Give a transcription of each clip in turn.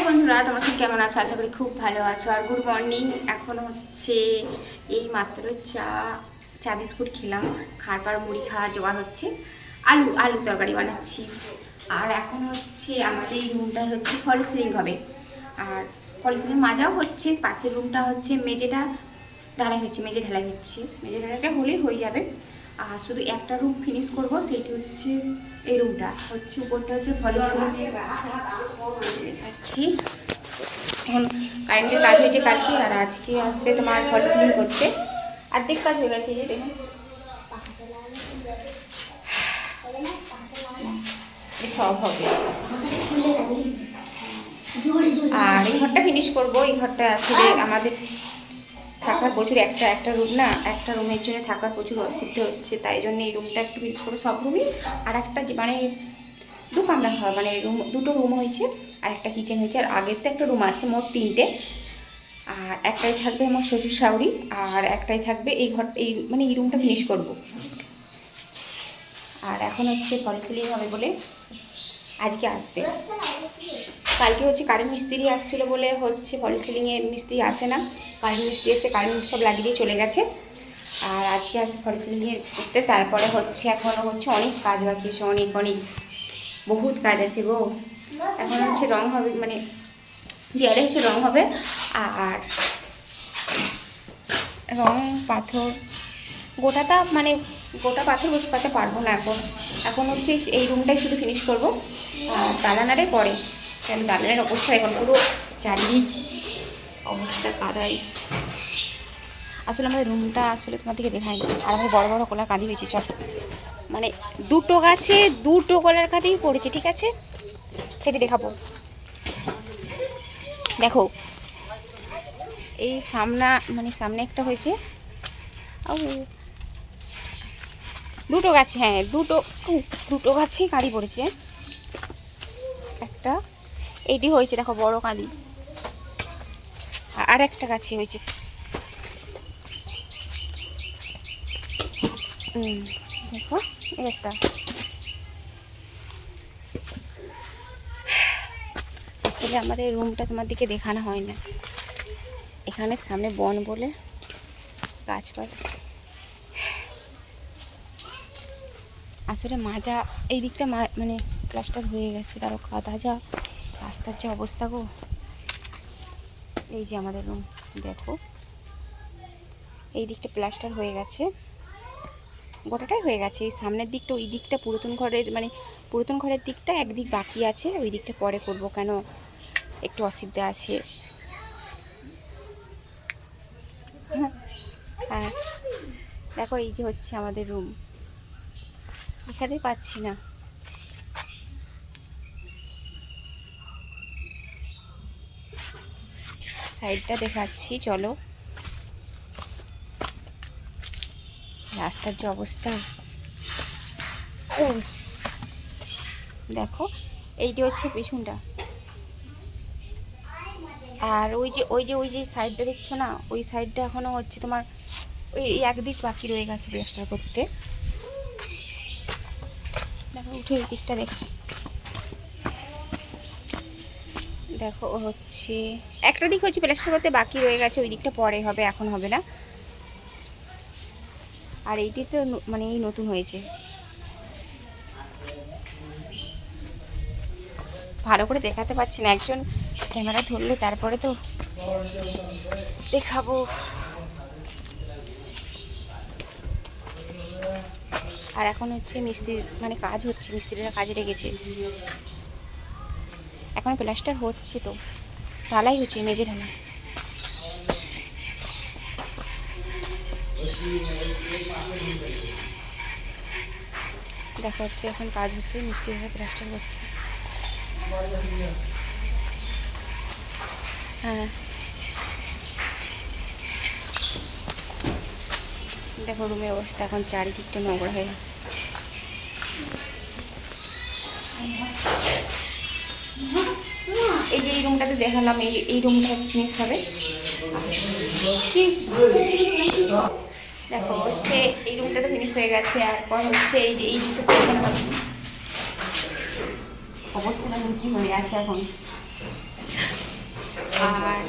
বন্ধুরা, তোমরা সব কেমন আছো? আশা করি খুব ভালো আছো। আর গুড মর্নিং। এখন হচ্ছে এই মাত্র চা বিস্কুট খেলাম। খাবার মুড়ি খাওয়া জোগাড় হচ্ছে। আলু আলু তরকারি বানাচ্ছি। আর এখন হচ্ছে আমাদের এই রুমটা হচ্ছে ফল সিলিং হবে। আর ফল সিলিং মাজাও হচ্ছে। পাশের রুমটা হচ্ছে মেঝেটা ঢালাই হচ্ছে, মেঝে ঢালাইটা হলেই হয়ে যাবে। আর শুধু একটা রুম ফিনিশ করব, সেটি হচ্ছে এই রুমটা হচ্ছে। উপরটা হচ্ছে ফল সিলিং দেখাচ্ছি। এখন কারেন্টের কাজ হয়েছে কালকে, আর আজকে আসবে তোমার ফল সিলিং করতে। অর্ধেক কাজ হয়ে গেছে, এই যে দেখুন সব হবে। আর এই ঘরটা ফিনিশ করবো। এই ঘরটা আসলে আমাদের থাকার প্রচুর একটা রুম না, একটা রুমের জন্য থাকার প্রচুর অসুবিধা হচ্ছে। তাই জন্য এই রুমটা একটু ফিনিশ করবো, সব রুমই। আর একটা মানে দু কামরা হয়, মানে রুম দুটো রুম হয়েছে, আর একটা কিচেন হয়েছে। আর আগের তো একটা রুম আছে, মোট তিনটে। আর একটাই থাকবে আমার শ্বশুর শাশুড়ি, আর একটাই থাকবে এই ঘর, এই মানে এই রুমটা ফিনিশ করব। আর এখন হচ্ছে ফল সিলিং হবে বলে আজকে আসবে। কালকে হচ্ছে কারেন্ট মিস্ত্রি আসছিলো বলে হচ্ছে ফল সিলিংয়ের মিস্ত্রি আসে না। কারেন্ট মিস্ত্রি এসে কারেন্ট সব লাগিয়ে দিয়ে চলে গেছে। আর আজকে আসবে ফল সিলিংয়ের করতে। তারপরে হচ্ছে এখনও হচ্ছে অনেক কাজ বাকি আছে, অনেক বহুত কাজ আছে গো। এখন হচ্ছে রং হবে, মানে দেয়ালে হচ্ছে রং হবে। আর রং পাথর গোটাটা, মানে গোটা পাথর বসাতে পারবো না এখন। এখন হচ্ছে এই রুমটাই শুধু ফিনিশ করবো। আর দালানারে পরে, কেন দালানের অবস্থা এখন পুরো চারিদিক অবস্থা কাদাই। আসলে আমাদের রুমটা আসলে তোমাদেরকে দেখাই। আর আমাদের বড় বড় কলার কাঁদি হয়েছে, চল মানে দুটো গাছে দুটো কলার কাঁদি পড়েছে, ঠিক আছে সেটি দেখাবো। দেখো এই সামনে একটা হয়েছে, দুটো গাছে, হ্যাঁ দুটো গাছেই কাঁদি পড়েছে। একটা এইটি হয়েছে, দেখো বড় কাঁদি। আর একটা গাছে হয়েছে, দেখো এই একটা। আসলে আমাদের রুমটা তোমাদেরকে দেখানো হয় না, এখানে সামনে বন বলে গাছপালা। আসলে মাজা এই দিকটা মানে প্লাস্টার হয়ে গেছে, তারও কাদা যা, রাস্তার যা অবস্থা গো। এই যে আমাদের রুম, দেখো এই দিকটা প্লাস্টার হয়ে গেছে, গোটাটাই হয়ে গেছে। এই সামনের দিকটা, ওই দিকটা পুরাতন ঘরের দিকটা একদিক বাকি আছে, ওই দিকটা পরে করব, কেন একটু অসুবিধা আছে। হ্যাঁ দেখো এই যে হচ্ছে আমাদের রুম, এখানেই পাচ্ছি না। সাইডটা দেখাচ্ছি চলো। রাস্তার যে অবস্থা দেখো, এইটি হচ্ছে পেছনটা। আর ওই যে সাইডটা দেখছো না, ওই সাইডটা এখনো হচ্ছে তোমার ওই একদিক বাকি রয়ে গেছে প্লাস্টার করতে। দেখো উঠে ওই দিকটা দেখো হচ্ছে একটা দিক হচ্ছে প্লাস্টার করতে বাকি রয়ে গেছে, ওই দিকটা পরে হবে, এখন হবে না। আর এইটি তো মানে এই নতুন হয়েছে। ভালো করে দেখাতে পাচ্ছি না, একজন ক্যামেরা ধরলে তারপরে তো দেখাবো। আর এখন হচ্ছে মিস্ত্রি মানে কাজ হচ্ছে, মিস্ত্রিরা কাজে লেগেছে, এখন প্লাস্টার হচ্ছে, তো ঢালাই হচ্ছে, মেঝে ঢালাই। দেখা হচ্ছে এখন কাজ হচ্ছে, মিস্ত্রিরা প্লাস্টার করছে। হ্যাঁ দেখো রুমের অবস্থা, এখন চারিদিকটা নোংরা হয়ে গেছে। এই যে এই রুমটাতে দেখালাম, এই রুমটা ফিনিশ হবে। দেখো হচ্ছে এই রুমটাতে ফিনিশ হয়ে গেছে। এরপর হচ্ছে এই যে এই দিকটা অবস্থা এখন কী হয়ে আছে, এখন আর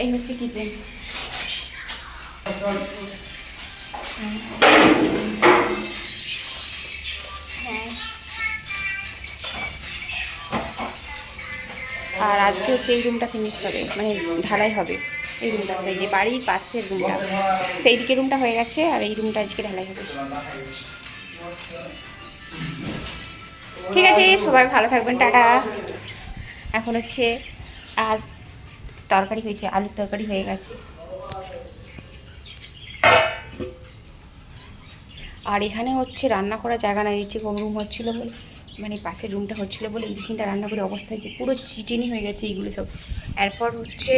এই হচ্ছে কিচেন। হ্যাঁ, আর আজকে হচ্ছে এই রুমটা ফিনিশ হবে, মানে ঢালাই হবে। এই রুমটা, সেই যে বাড়ির পাশের রুমটা, সেই দিকে রুমটা হয়ে গেছে, আর এই রুমটা আজকে ঢালাই হবে। ঠিক আছে, সবাই ভালো থাকবেন, টাটা। এখন হচ্ছে আর তরকারি হয়েছে, আলুর তরকারি হয়ে গেছে। আর এখানে হচ্ছে রান্না করার জায়গা না, দিচ্ছে কোন রুম হচ্ছিলো বলে, মানে পাশের রুমটা হচ্ছিলো বলে এইখানটা রান্না করে অবস্থা হয়েছে, পুরো চিটিনি হয়ে গেছে এইগুলো সব। এরপর হচ্ছে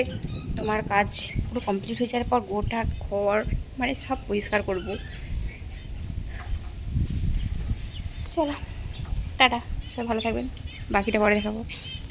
তোমার কাজ পুরো কমপ্লিট হয়ে যাওয়ার পর গোটা ঘর মানে সব পরিষ্কার করব। চলো টাটা, সব ভালো থাকবেন, বাকিটা পরে দেখাবো।